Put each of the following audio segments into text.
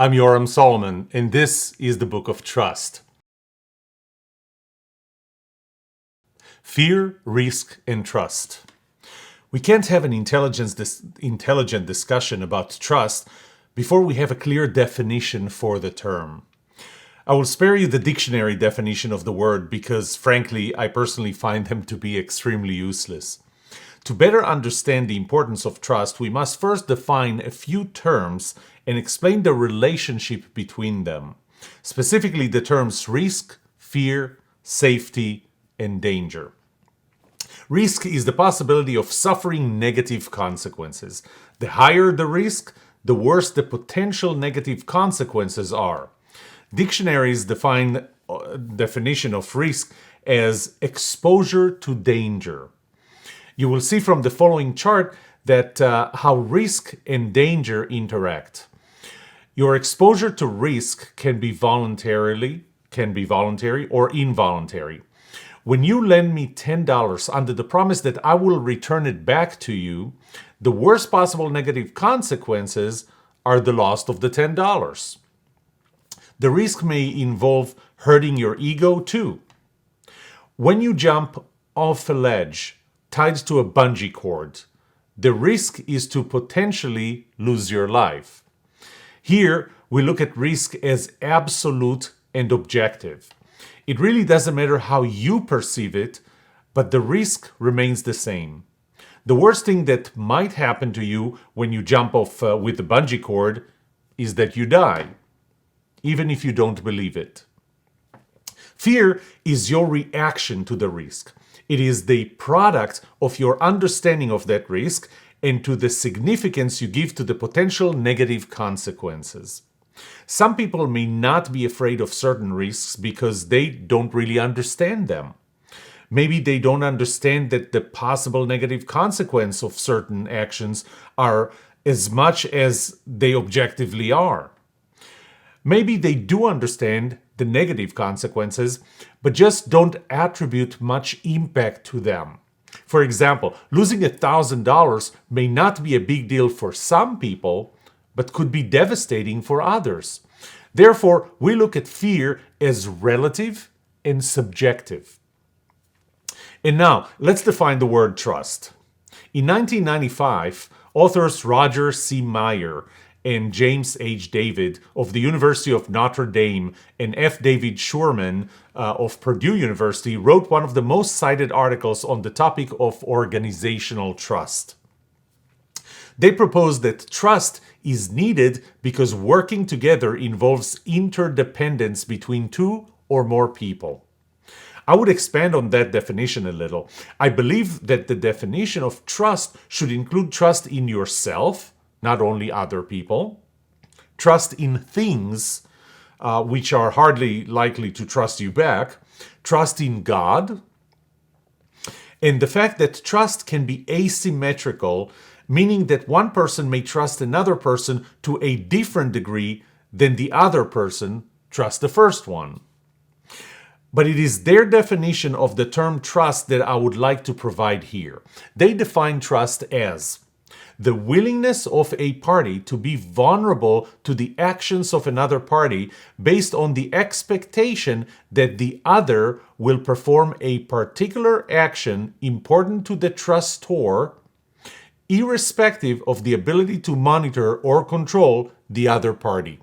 I'm Yoram Solomon, and this is the Book of Trust. Fear, risk, and trust. We can't have an intelligent discussion about trust before we have a clear definition for the term. I will spare you the dictionary definition of the word because, frankly, I personally find them to be extremely useless. To better understand the importance of trust, we must first define a few terms and explain the relationship between them, specifically the terms risk, fear, safety, and danger. Risk is the possibility of suffering negative consequences. The higher the risk, the worse the potential negative consequences are. Dictionaries define definition of risk as exposure to danger. You will see from the following chart that how risk and danger interact. Your exposure to risk can be voluntary or involuntary. When you lend me $10 under the promise that I will return it back to you, the worst possible negative consequences are the loss of the $10. The risk may involve hurting your ego too. When you jump off a ledge tied to a bungee cord, the risk is to potentially lose your life. Here, we look at risk as absolute and objective. It really doesn't matter how you perceive it, but the risk remains the same. The worst thing that might happen to you when you jump off with the bungee cord is that you die, even if you don't believe it. Fear is your reaction to the risk. It is the product of your understanding of that risk and to the significance you give to the potential negative consequences. Some people may not be afraid of certain risks because they don't really understand them. Maybe they don't understand that the possible negative consequence of certain actions are as much as they objectively are. Maybe they do understand the negative consequences, but just don't attribute much impact to them. For example, losing $1,000 may not be a big deal for some people, but could be devastating for others. Therefore, we look at fear as relative and subjective. And now, let's define the word trust. In 1995, authors Roger C. Meyer and James H. David of the University of Notre Dame and F. David Schurman of Purdue University wrote one of the most cited articles on the topic of organizational trust. They propose that trust is needed because working together involves interdependence between two or more people. I would expand on that definition a little. I believe that the definition of trust should include trust in yourself, not only other people, trust in things which are hardly likely to trust you back, trust in God, and the fact that trust can be asymmetrical, meaning that one person may trust another person to a different degree than the other person trusts the first one. But it is their definition of the term trust that I would like to provide here. They define trust as the willingness of a party to be vulnerable to the actions of another party based on the expectation that the other will perform a particular action important to the trustor, irrespective of the ability to monitor or control the other party.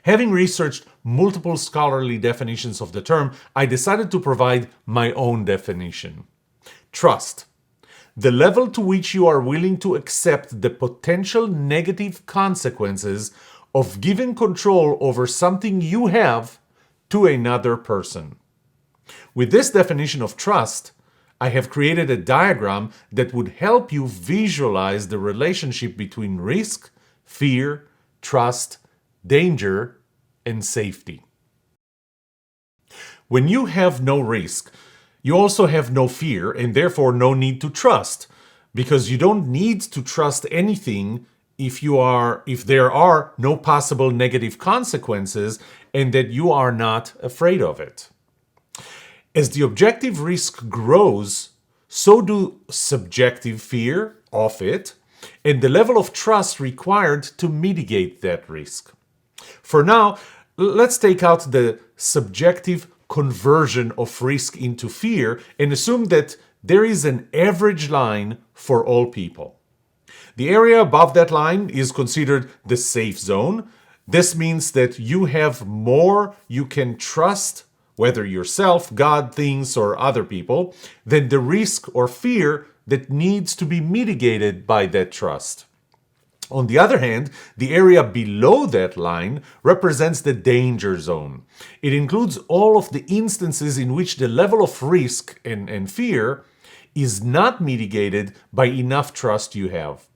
Having researched multiple scholarly definitions of the term, I decided to provide my own definition. Trust: the level to which you are willing to accept the potential negative consequences of giving control over something you have to another person. With this definition of trust, I have created a diagram that would help you visualize the relationship between risk, fear, trust, danger, and safety. When you have no risk, you also have no fear and therefore no need to trust, because you don't need to trust anything if there are no possible negative consequences and that you are not afraid of it. As the objective risk grows, so do subjective fear of it and the level of trust required to mitigate that risk. For now, let's take out the subjective conversion of risk into fear and assume that there is an average line for all people. The area above that line is considered the safe zone. This means that you have more you can trust, whether yourself, God, things, or other people, than the risk or fear that needs to be mitigated by that trust. On the other hand, the area below that line represents the danger zone. It includes all of the instances in which the level of risk and fear is not mitigated by enough trust you have.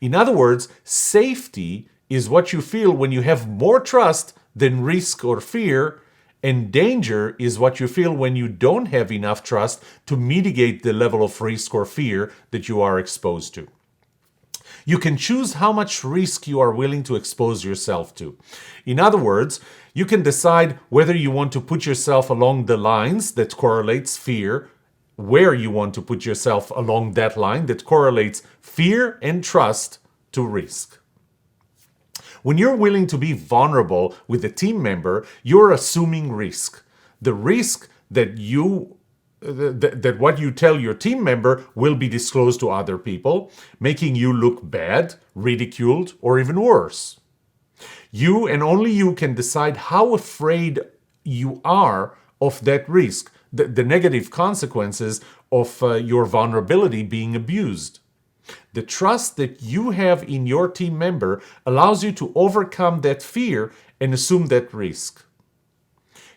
In other words, safety is what you feel when you have more trust than risk or fear, and danger is what you feel when you don't have enough trust to mitigate the level of risk or fear that you are exposed to. You can choose how much risk you are willing to expose yourself to. In other words, you can decide whether you want to put yourself along the lines that correlates fear, where you want to put yourself along that line that correlates fear and trust to risk. When you're willing to be vulnerable with a team member, you're assuming risk. The risk that what you tell your team member will be disclosed to other people, making you look bad, ridiculed, or even worse. You and only you can decide how afraid you are of that risk, the negative consequences of your vulnerability being abused. The trust that you have in your team member allows you to overcome that fear and assume that risk.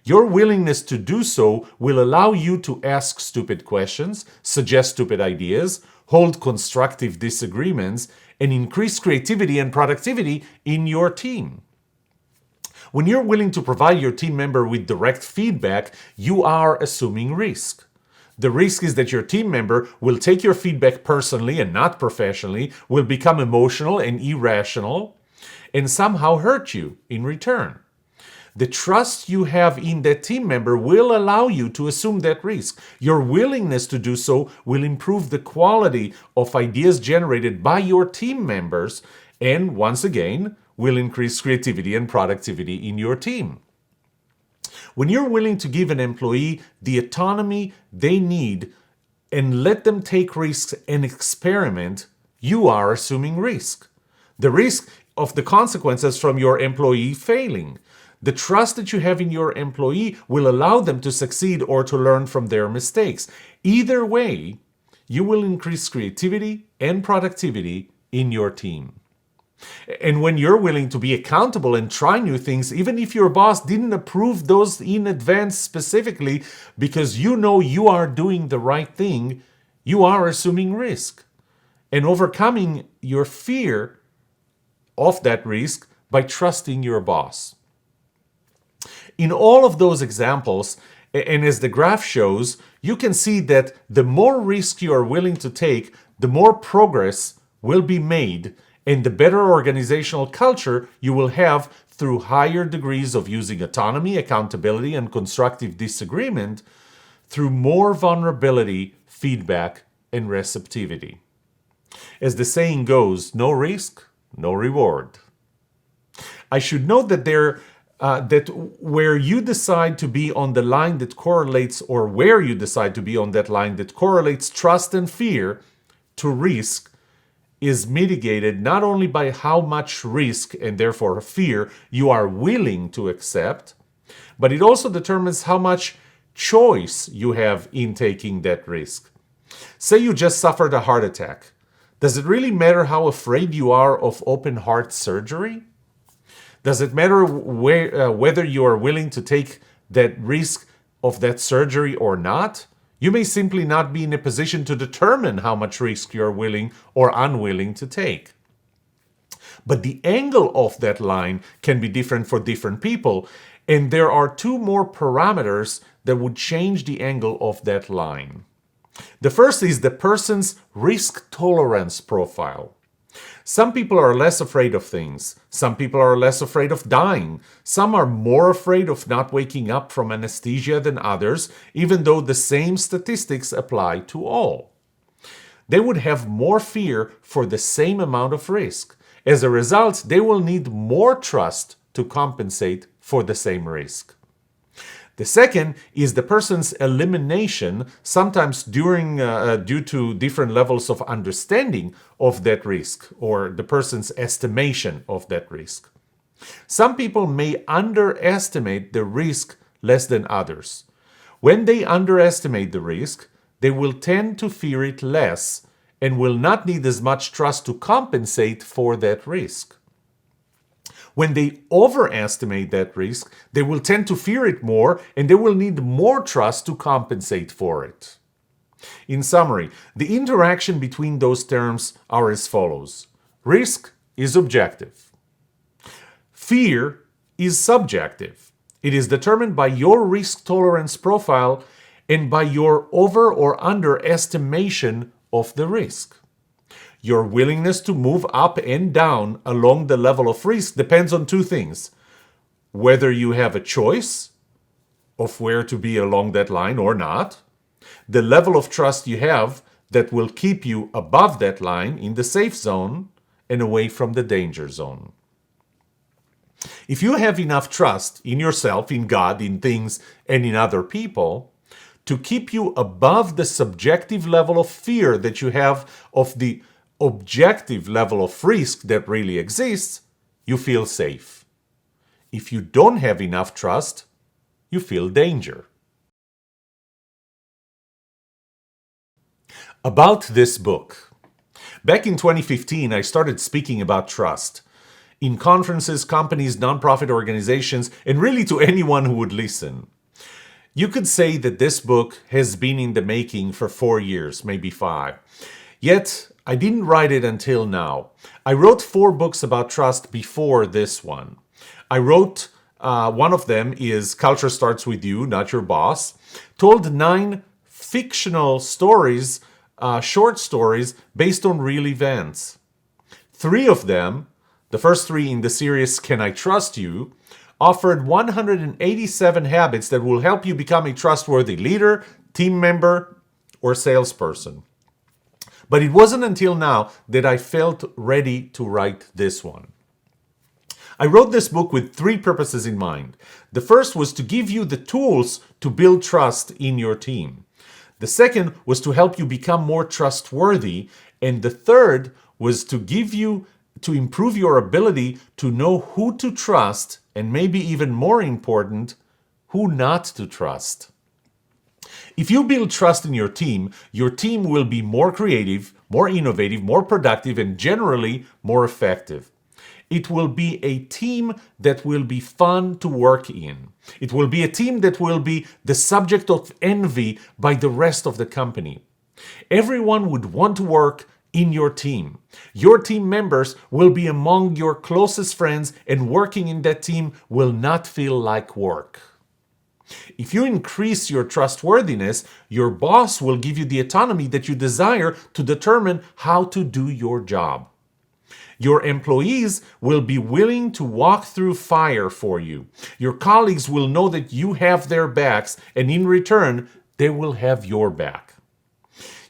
Your willingness to do so will allow you to ask stupid questions, suggest stupid ideas, hold constructive disagreements, and increase creativity and productivity in your team. When you're willing to provide your team member with direct feedback, you are assuming risk. The risk is that your team member will take your feedback personally and not professionally, will become emotional and irrational, and somehow hurt you in return. The trust you have in that team member will allow you to assume that risk. Your willingness to do so will improve the quality of ideas generated by your team members and, once again, will increase creativity and productivity in your team. When you're willing to give an employee the autonomy they need and let them take risks and experiment, you are assuming risk. The risk of the consequences from your employee failing. The trust that you have in your employee will allow them to succeed or to learn from their mistakes. Either way, you will increase creativity and productivity in your team. And when you're willing to be accountable and try new things, even if your boss didn't approve those in advance specifically, because you know you are doing the right thing, you are assuming risk and overcoming your fear of that risk by trusting your boss. In all of those examples, and as the graph shows, you can see that the more risk you are willing to take, the more progress will be made and the better organizational culture you will have through higher degrees of using autonomy, accountability, and constructive disagreement through more vulnerability, feedback, and receptivity. As the saying goes, no risk, no reward. I should note that that where you decide to be on the line that correlates, or where you decide to be on that line that correlates trust and fear to risk, is mitigated not only by how much risk and therefore fear you are willing to accept, but it also determines how much choice you have in taking that risk. Say you just suffered a heart attack. Does it really matter how afraid you are of open heart surgery? Does it matter whether you are willing to take that risk of that surgery or not? You may simply not be in a position to determine how much risk you're willing or unwilling to take. But the angle of that line can be different for different people, and there are two more parameters that would change the angle of that line. The first is the person's risk tolerance profile. Some people are less afraid of things. Some people are less afraid of dying. Some are more afraid of not waking up from anesthesia than others, even though the same statistics apply to all. they would have more fear for the same amount of risk. As a result, they will need more trust to compensate for the same risk. The second is the person's elimination, sometimes due to different levels of understanding of that risk, or the person's estimation of that risk. Some people may underestimate the risk less than others. When they underestimate the risk, they will tend to fear it less and will not need as much trust to compensate for that risk. When they overestimate that risk, they will tend to fear it more and they will need more trust to compensate for it. In summary, the interaction between those terms are as follows. Risk is objective. Fear is subjective. It is determined by your risk tolerance profile and by your over or underestimation of the risk. Your willingness to move up and down along the level of risk depends on two things. Whether you have a choice of where to be along that line or not, the level of trust you have that will keep you above that line in the safe zone and away from the danger zone. If you have enough trust in yourself, in God, in things, and in other people, to keep you above the subjective level of fear that you have of the objective level of risk that really exists, you feel safe. If you don't have enough trust, you feel danger. About this book. Back in 2015, I started speaking about trust in conferences, companies, nonprofit organizations, and really to anyone who would listen. You could say that this book has been in the making for 4 years, maybe 5. Yet, I didn't write it until now. I wrote 4 books about trust before this one. I wrote, one of them is Culture Starts With You, Not Your Boss, told 9 fictional stories, short stories based on real events. 3 of them, the first 3 in the series Can I Trust You, offered 187 habits that will help you become a trustworthy leader, team member, or salesperson. But it wasn't until now that I felt ready to write this one. I wrote this book with 3 purposes in mind. The first was to give you the tools to build trust in your team. The second was to help you become more trustworthy. And the third was to improve your ability to know who to trust, and maybe even more important, who not to trust. If you build trust in your team will be more creative, more innovative, more productive, and generally more effective. It will be a team that will be fun to work in. It will be a team that will be the subject of envy by the rest of the company. Everyone would want to work in your team. Your team members will be among your closest friends, and working in that team will not feel like work. If you increase your trustworthiness, your boss will give you the autonomy that you desire to determine how to do your job. Your employees will be willing to walk through fire for you. Your colleagues will know that you have their backs, and in return, they will have your back.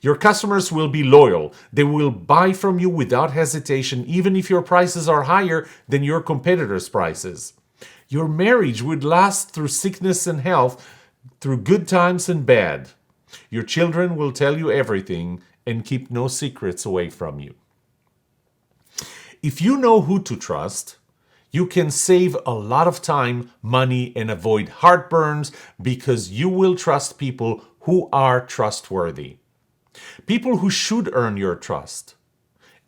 Your customers will be loyal. They will buy from you without hesitation, even if your prices are higher than your competitors' prices. Your marriage would last through sickness and health, through good times and bad. Your children will tell you everything and keep no secrets away from you. If you know who to trust, you can save a lot of time, money, and avoid heartburns because you will trust people who are trustworthy. People who should earn your trust.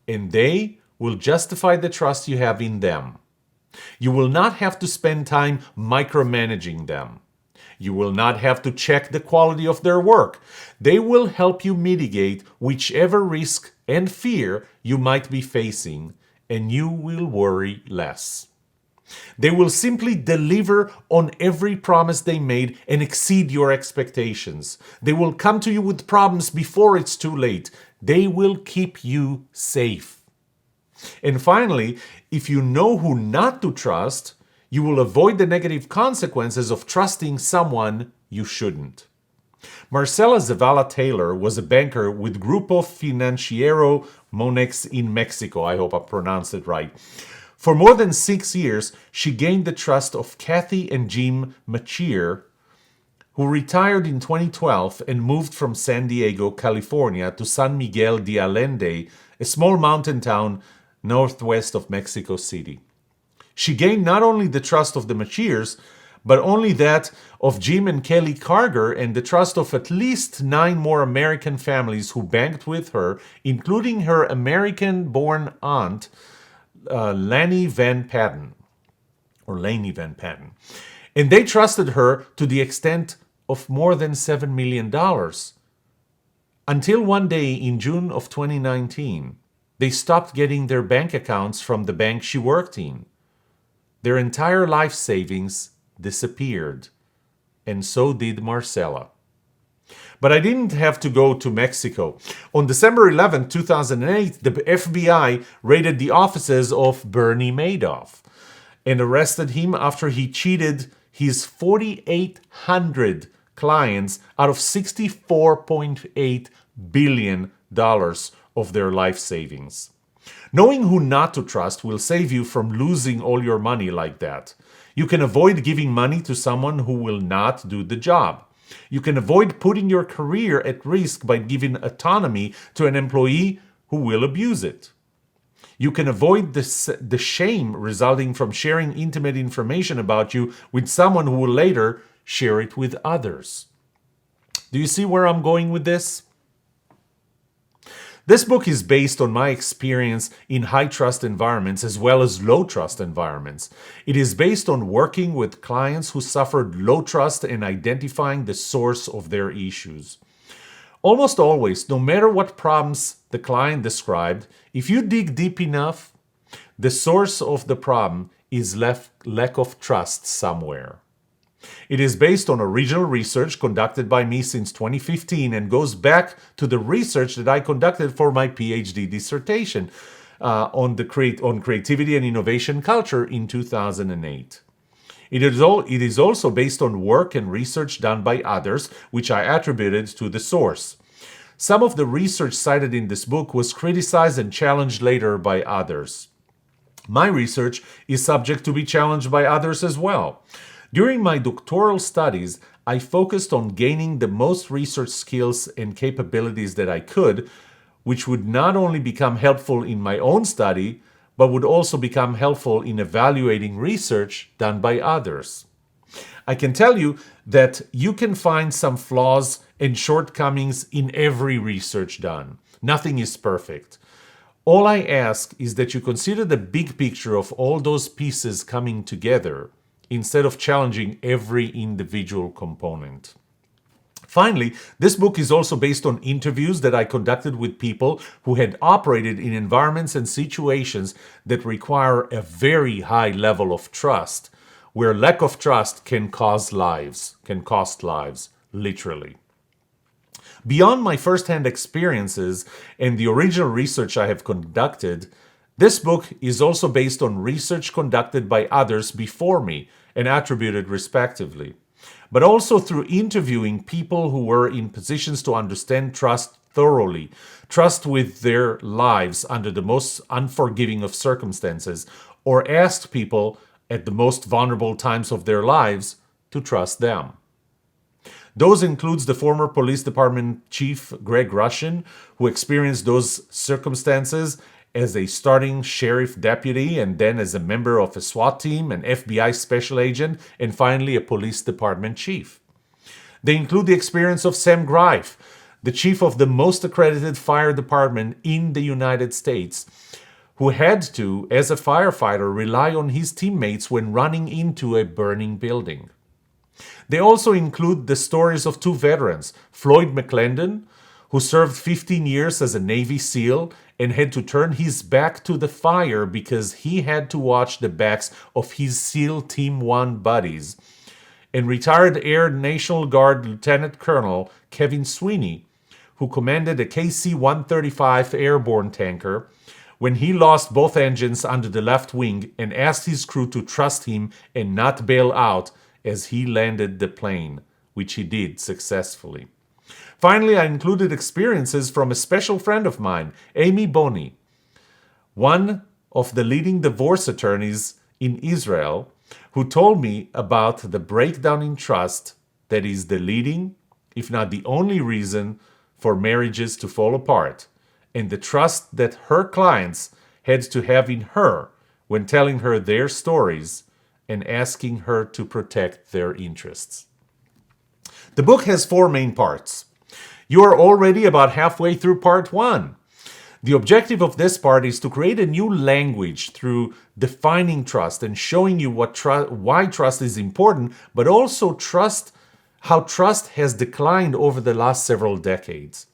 And they will justify the trust you have in them. You will not have to spend time micromanaging them. You will not have to check the quality of their work. They will help you mitigate whichever risk and fear you might be facing, and you will worry less. They will simply deliver on every promise they made and exceed your expectations. They will come to you with problems before it's too late. They will keep you safe. And finally, if you know who not to trust, you will avoid the negative consequences of trusting someone you shouldn't. Marcela Zavala Taylor was a banker with Grupo Financiero Monex in Mexico. I hope I pronounced it right. For more than 6 years, she gained the trust of Kathy and Jim Machir, who retired in 2012 and moved from San Diego, California to San Miguel de Allende, a small mountain town northwest of Mexico City. She gained not only the trust of the Machirs, but only that of Jim and Kelly Carger and the trust of at least 9 more American families who banked with her, including her American-born aunt, Laney Van Patten. And they trusted her to the extent of more than $7 million. Until one day in June of 2019, they stopped getting their bank accounts from the bank she worked in. Their entire life savings disappeared, and so did Marcela. But I didn't have to go to Mexico. On December 11, 2008, the FBI raided the offices of Bernie Madoff and arrested him after he cheated his 4,800 clients out of $64.8 billion of their life savings. Knowing who not to trust will save you from losing all your money like that. You can avoid giving money to someone who will not do the job. You can avoid putting your career at risk by giving autonomy to an employee who will abuse it. You can avoid the shame resulting from sharing intimate information about you with someone who will later share it with others. Do you see where I'm going with this? This book is based on my experience in high-trust environments as well as low-trust environments. It is based on working with clients who suffered low trust and identifying the source of their issues. Almost always, no matter what problems the client described, if you dig deep enough, the source of the problem is lack of trust somewhere. It is based on original research conducted by me since 2015 and goes back to the research that I conducted for my PhD dissertation on creativity and innovation culture in 2008. It is also based on work and research done by others, which I attributed to the source. Some of the research cited in this book was criticized and challenged later by others. My research is subject to be challenged by others as well. During my doctoral studies, I focused on gaining the most research skills and capabilities that I could, which would not only become helpful in my own study, but would also become helpful in evaluating research done by others. I can tell you that you can find some flaws and shortcomings in every research done. Nothing is perfect. All I ask is that you consider the big picture of all those pieces coming together, instead of challenging every individual component. Finally, this book is also based on interviews that I conducted with people who had operated in environments and situations that require a very high level of trust, where lack of trust can cost lives, literally. Beyond my first-hand experiences and the original research I have conducted, this book is also based on research conducted by others before me and attributed respectively, but also through interviewing people who were in positions to understand trust thoroughly, trust with their lives under the most unforgiving of circumstances, or asked people at the most vulnerable times of their lives to trust them. Those includes the former police department chief Greg Rushin, who experienced those circumstances as a starting sheriff deputy and then as a member of a SWAT team, an FBI special agent, and finally a police department chief. They include the experience of Sam Greif, the chief of the most accredited fire department in the United States, who had to, as a firefighter, rely on his teammates when running into a burning building. They also include the stories of 2 veterans, Floyd McClendon, who served 15 years as a Navy SEAL and had to turn his back to the fire because he had to watch the backs of his SEAL Team 1 buddies, and retired Air National Guard Lieutenant Colonel Kevin Sweeney, who commanded a KC-135 airborne tanker when he lost both engines under the left wing and asked his crew to trust him and not bail out as he landed the plane which he did successfully. Finally, I included experiences from a special friend of mine, Amy Boni, one of the leading divorce attorneys in Israel, who told me about the breakdown in trust that is the leading, if not the only reason for marriages to fall apart, and the trust that her clients had to have in her when telling her their stories and asking her to protect their interests. The book has 4 main parts. You are already about halfway through part 1. The objective of this part is to create a new language through defining trust and showing you why trust is important, but also how trust has declined over the last several decades.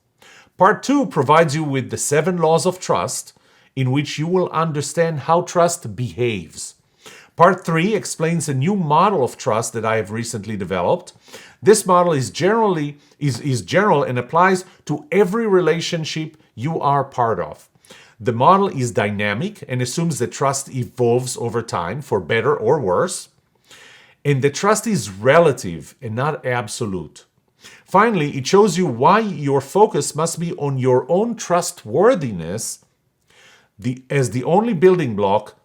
Part 2 provides you with the 7 laws of trust, in which you will understand how trust behaves. Part 3 explains a new model of trust that I have recently developed. This model is general and applies to every relationship you are part of. The model is dynamic and assumes that trust evolves over time, for better or worse, and that trust is relative and not absolute. Finally, it shows you why your focus must be on your own trustworthiness as the only building block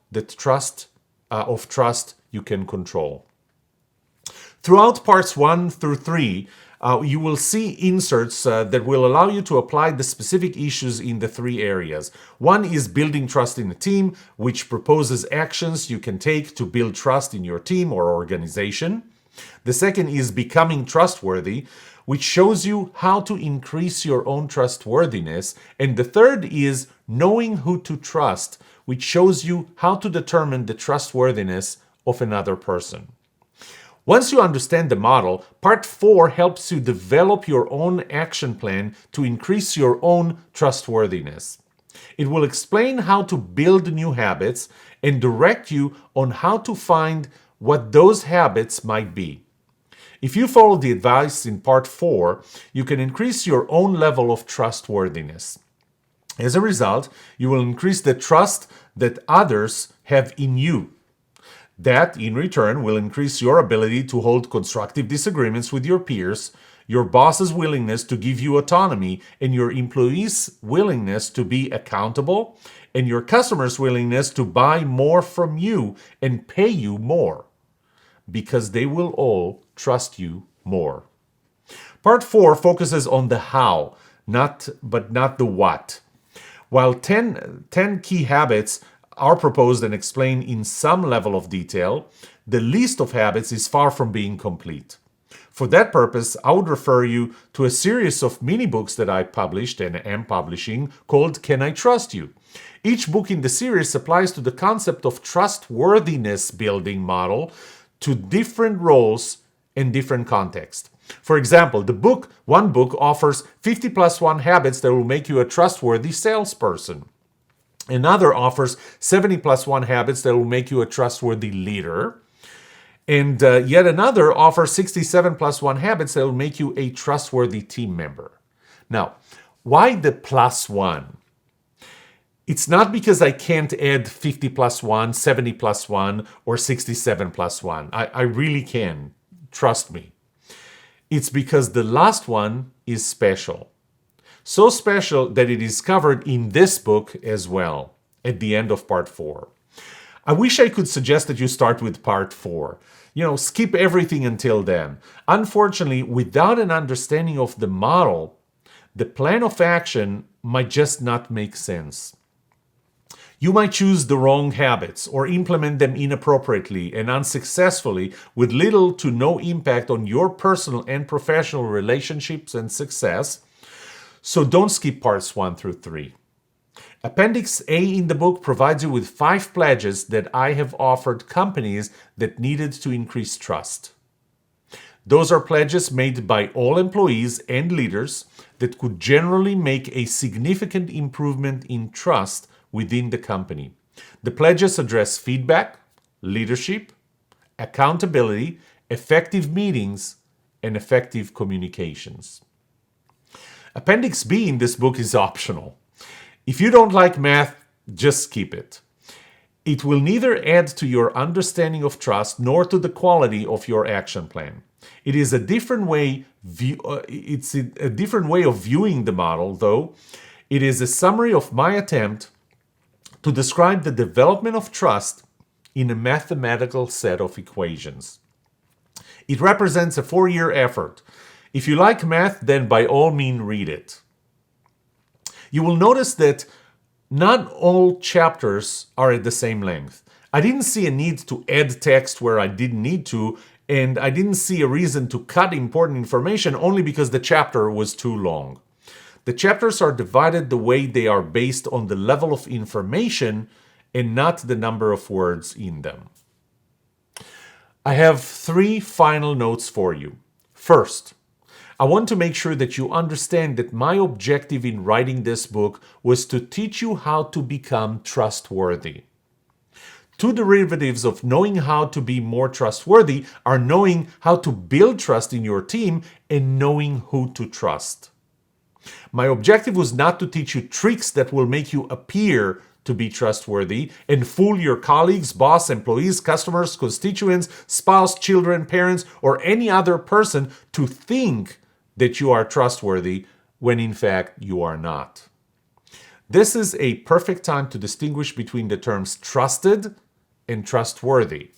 of trust you can control. Throughout parts 1 through 3, you will see inserts that will allow you to apply the specific issues in the 3 areas. One is building trust in a team, which proposes actions you can take to build trust in your team or organization. The second is becoming trustworthy, which shows you how to increase your own trustworthiness. And the third is knowing who to trust, which shows you how to determine the trustworthiness of another person. Once you understand the model, part 4 helps you develop your own action plan to increase your own trustworthiness. It will explain how to build new habits and direct you on how to find what those habits might be. If you follow the advice in part 4, you can increase your own level of trustworthiness. As a result, you will increase the trust that others have in you. That, in return, will increase your ability to hold constructive disagreements with your peers, your boss's willingness to give you autonomy, and your employees' willingness to be accountable, and your customers' willingness to buy more from you and pay you more, because they will all trust you more. Part 4 focuses on the how, but not the what. While 10 key habits are proposed and explained in some level of detail, the list of habits is far from being complete. For that purpose, I would refer you to a series of mini books that I published and am publishing called Can I Trust You? Each book in the series applies to the concept of trustworthiness building model to different roles and different contexts. For example, one book offers 50 plus 1 habits that will make you a trustworthy salesperson. Another offers 70 plus 1 habits that will make you a trustworthy leader. And yet another offers 67 plus 1 habits that will make you a trustworthy team member. Now, why the plus 1? It's not because I can't add 50 plus 1, 70 plus 1, or 67 plus 1. I really can. Trust me. It's because the last one is special. So special that it is covered in this book as well, at the end of part 4. I wish I could suggest that you start with part 4. Skip everything until then. Unfortunately, without an understanding of the model, the plan of action might just not make sense. You might choose the wrong habits or implement them inappropriately and unsuccessfully with little to no impact on your personal and professional relationships and success. So don't skip parts 1 through 3. Appendix A in the book provides you with 5 pledges that I have offered companies that needed to increase trust. Those are pledges made by all employees and leaders that could generally make a significant improvement in trust within the company. The pledges address feedback, leadership, accountability, effective meetings, and effective communications. Appendix B in this book is optional. If you don't like math, just skip it. It will neither add to your understanding of trust nor to the quality of your action plan. It is a different way. It's a different way of viewing the model, though. It is a summary of my attempt to describe the development of trust in a mathematical set of equations. It represents a 4-year effort. If you like math, then by all means read it. You will notice that not all chapters are at the same length. I didn't see a need to add text where I didn't need to, and I didn't see a reason to cut important information only because the chapter was too long. The chapters are divided the way they are based on the level of information and not the number of words in them. I have 3 final notes for you. First, I want to make sure that you understand that my objective in writing this book was to teach you how to become trustworthy. 2 derivatives of knowing how to be more trustworthy are knowing how to build trust in your team and knowing who to trust. My objective was not to teach you tricks that will make you appear to be trustworthy and fool your colleagues, boss, employees, customers, constituents, spouse, children, parents, or any other person to think that you are trustworthy when in fact you are not. This is a perfect time to distinguish between the terms trusted and trustworthy.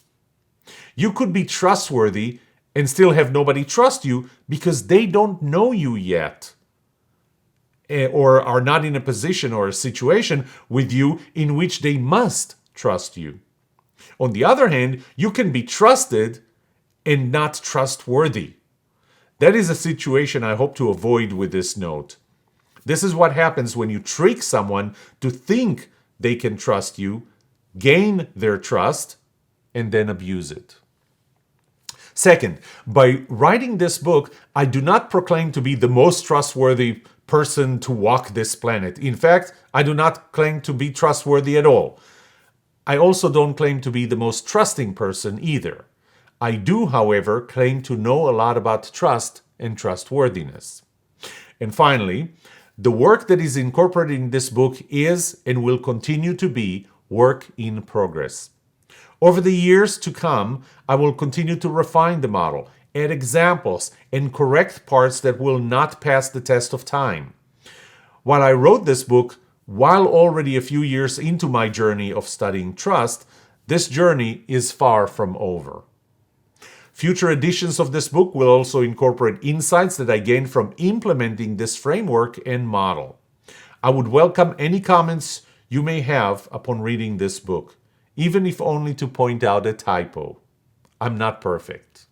You could be trustworthy and still have nobody trust you because they don't know you yet, or are not in a position or a situation with you in which they must trust you. On the other hand, you can be trusted and not trustworthy. That is a situation I hope to avoid with this note. This is what happens when you trick someone to think they can trust you, gain their trust, and then abuse it. Second, by writing this book, I do not proclaim to be the most trustworthy person to walk this planet. In fact, I do not claim to be trustworthy at all. I also don't claim to be the most trusting person either. I do, however, claim to know a lot about trust and trustworthiness. And finally, the work that is incorporated in this book is and will continue to be work in progress. Over the years to come, I will continue to refine the model, add examples, and correct parts that will not pass the test of time. While I wrote this book, while already a few years into my journey of studying trust, this journey is far from over. Future editions of this book will also incorporate insights that I gained from implementing this framework and model. I would welcome any comments you may have upon reading this book, even if only to point out a typo. I'm not perfect.